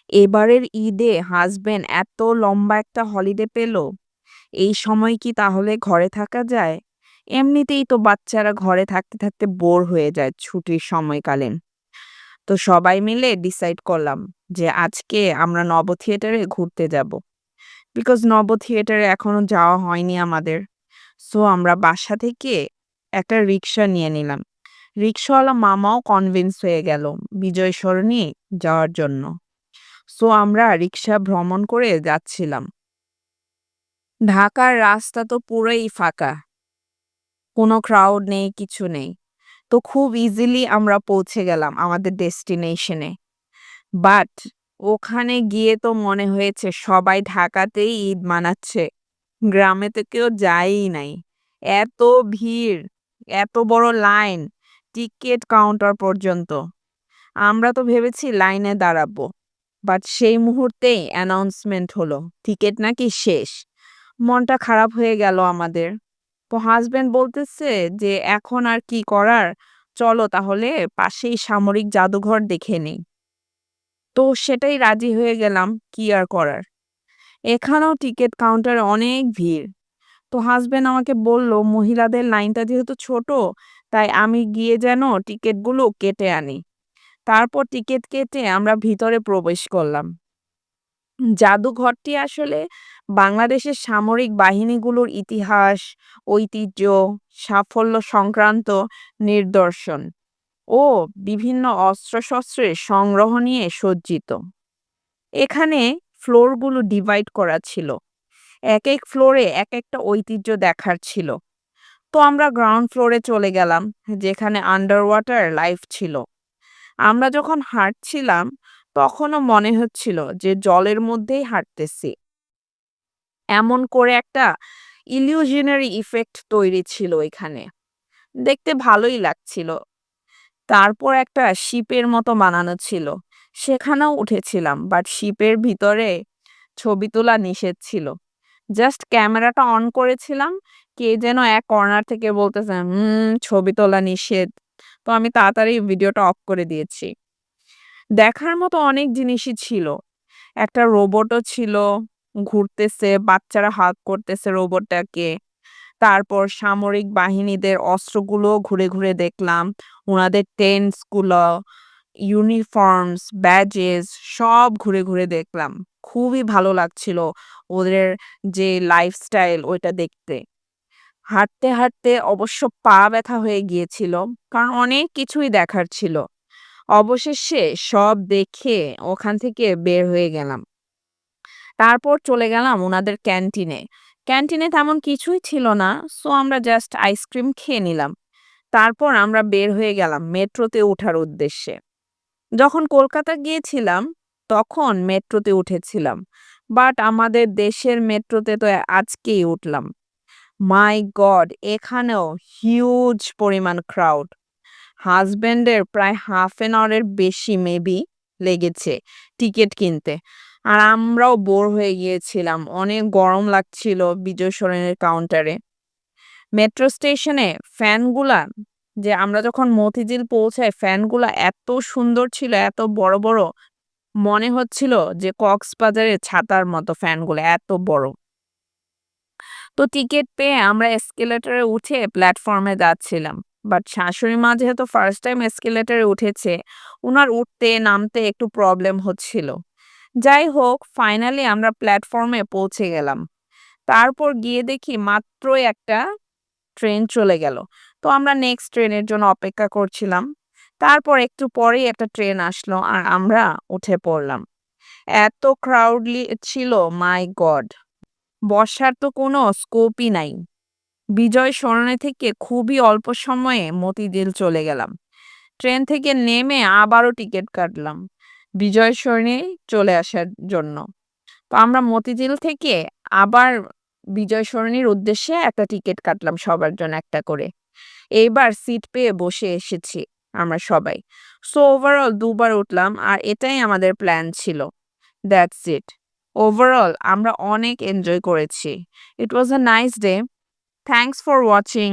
এবারের ঈদে হাসব্যান্ড এত লম্বা একটা হলিডে পেল। এই সময় কি তাহলে ঘরে থাকা যায়? এমনিতেই তো বাচ্চারা ঘরে থাকতে থাকতে বোর হয়ে যায় ছুটির সময়কালীন। তো সবাই মিলে ডিসাইড করলাম যে আজকে আমরা নব থিয়েটারে ঘুরতে যাব। বিকজ নব থিয়েটারে এখনো যাওয়া হয়নি আমাদের। সো আমরা বাসা থেকে একটা রিক্সা নিয়ে নিলাম। রিক্সাওয়ালা মামাও কনভিন্স হয়ে গেল বিজয় সরণি যাওয়ার জন্য। সো আমরা রিক্সা ভ্রমণ করে যাচ্ছিলাম। ঢাকার রাস্তা তো পুরোই ফাঁকা। কোনো ক্রাউড নেই, কিছু নেই। তো খুব ইজিলি আমরা পৌঁছে গেলাম আমাদের ডেস্টিনেশনে। বাট ওখানে গিয়ে তো মনে হয়েছে সবাই ঢাকাতেই ঈদ মানাচ্ছে। গ্রামে তো কেউ যায়ই নাই। এত ভিড়, এত বড় লাইন, টিকেট কাউন্টার পর্যন্ত। আমরা তো ভেবেছি লাইনে দাঁড়াবো। বাট সেই মুহূর্তেই অ্যানাউন্সমেন্ট হলো, টিকেট নাকি শেষ। মনটা খারাপ হয়ে গেল আমাদের। তো হাসব্যান্ড বলতেছে যে, "এখন আর কি করার? চলো তাহলে পাশেই সামরিক জাদুঘর দেখে নেই।" তো সেটাই রাজি হয়ে গেলাম, কি আর করার। এখানেও টিকেট কাউন্টারে অনেক ভিড়। তো হাসব্যান্ড আমাকে বলল, "মহিলাদের লাইনটা যেহেতু ছোট, তাই আমি গিয়ে যেন টিকেটগুলো কেটে আনি।" তারপর টিকেট কেটে আমরা ভিতরে প্রবেশ করলাম। জাদুঘরটি আসলে বাংলাদেশের সামরিক বাহিনীগুলোর ইতিহাস, ঐতিহ্য, সাফল্য সংক্রান্ত নিদর্শন ও বিভিন্ন অস্ত্রশস্ত্রের সংগ্রহ নিয়ে সজ্জিত। এখানে ফ্লোরগুলো ডিভাইড করা ছিল। একেক ফ্লোরে একেকটা ঐতিহ্য দেখার ছিল। তো আমরা গ্রাউন্ড ফ্লোরে চলে গেলাম, যেখানে আন্ডার ওয়াটার লাইফ ছিল। আমরা যখন হাঁটছিলাম, তখনও মনে হচ্ছিল যে জলের মধ্যেই হাঁটতেছি। এমন করে একটা ইলিউশনারি ইফেক্ট তৈরি ছিল এখানে। দেখতে ভালোই লাগছিল। তারপর একটা শিপের মতো বানানো ছিল। সেখানেও উঠেছিলাম। বাট শিপের ভিতরে ছবি তোলা নিষেধ ছিল। জাস্ট ক্যামেরাটা অন করেছিলাম। কে যেন এক কর্নার থেকে বলতেছে, ছবি তোলা নিষেধ।" তো আমি তাড়াতাড়ি ভিডিওটা অফ করে দিয়েছি। দেখার মতো অনেক জিনিসই ছিল। একটা রোবটও ছিল, ঘুরতেছে, বাচ্চারা হাগ করতেছে রোবটটাকে। তারপর সামরিক বাহিনীদের অস্ত্রগুলোও ঘুরে, ঘুরে দেখলাম। উনাদের টেন্টস গুলো, ইউনিফর্মস, ব্যাজেস সব ঘুরে, ঘুরে দেখলাম। খুবই ভালো লাগছিল ওদের যে লাইফস্টাইল ওইটা দেখতে। হাঁটতে, হাঁটতে অবশ্য পা ব্যথা হয়ে গিয়েছিল। কারণ অনেক কিছুই দেখার ছিল। অবশেষে সব দেখে ওখান থেকে বের হয়ে গেলাম। তারপর চলে গেলাম উনাদের ক্যান্টিনে। ক্যান্টিনে তেমন কিছুই ছিল না। সো আমরা জাস্ট আইসক্রিম খেয়ে নিলাম। তারপর আমরা বের হয়ে গেলাম মেট্রোতে ওঠার উদ্দেশ্যে। যখন কলকাতা গিয়েছিলাম, তখন মেট্রোতে উঠেছিলাম। বাট আমাদের দেশের মেট্রোতে তো আজকেই উঠলাম। মাই গড! এখানেও হিউজ পরিমাণ ক্রাউড। হাসব্যান্ডের প্রায় হাফ অ্যান আওয়ারের বেশি মেবি লেগেছে টিকেট কিনতে। আর আমরাও বোর হয়ে গিয়েছিলাম। অনেক গরম লাগছিল বিজয় সরণির কাউন্টারে। মেট্রো স্টেশনে ফ্যানগুলা, যে আমরা যখন মতিঝিল পৌঁছাই ফ্যানগুলা এত সুন্দর ছিল, এত বড়, বড়। মনে হচ্ছিল যে কক্সবাজারের ছাতার মতো ফ্যানগুলো এত বড়। তো টিকেট পেয়ে আমরা এস্কেলেটরে উঠে প্ল্যাটফর্মে যাচ্ছিলাম। বাট শাশুড়ি মা যেহেতু ফার্স্ট টাইম এস্কেলেটরে উঠেছে, উনার উঠতে নামতে একটু প্রবলেম হচ্ছিল। যাই হোক, ফাইনালি আমরা প্ল্যাটফর্মে পৌঁছে গেলাম। তারপর গিয়ে দেখি মাত্রই একটা ট্রেন চলে গেল। তো আমরা নেক্সট ট্রেনের জন্য অপেক্ষা করছিলাম। তারপর একটু পরেই একটা ট্রেন আসলো আর আমরা উঠে পড়লাম। এত ক্রাউডলি ছিল, মাই গড! বসার তো কোনো স্কোপই নাই। বিজয় সরণি থেকে খুবই অল্প সময়ে মতিঝিল চলে গেলাম। ট্রেন থেকে নেমে আবারও টিকেট কাটলাম বিজয় সরণি চলে আসার জন্য। তো আমরা মতিঝিল থেকে আবার বিজয় সরণির উদ্দেশ্যে একটা টিকেট কাটলাম সবার জন্য একটা করে। এইবার সিট পেয়ে বসে এসেছি আমরা সবাই। সো ওভারঅল ২ বার উঠলাম আর এটাই আমাদের প্ল্যান ছিল। That's it. ওভারঅল আমরা অনেক এনজয় করেছি। It was a nice day. Thanks for watching.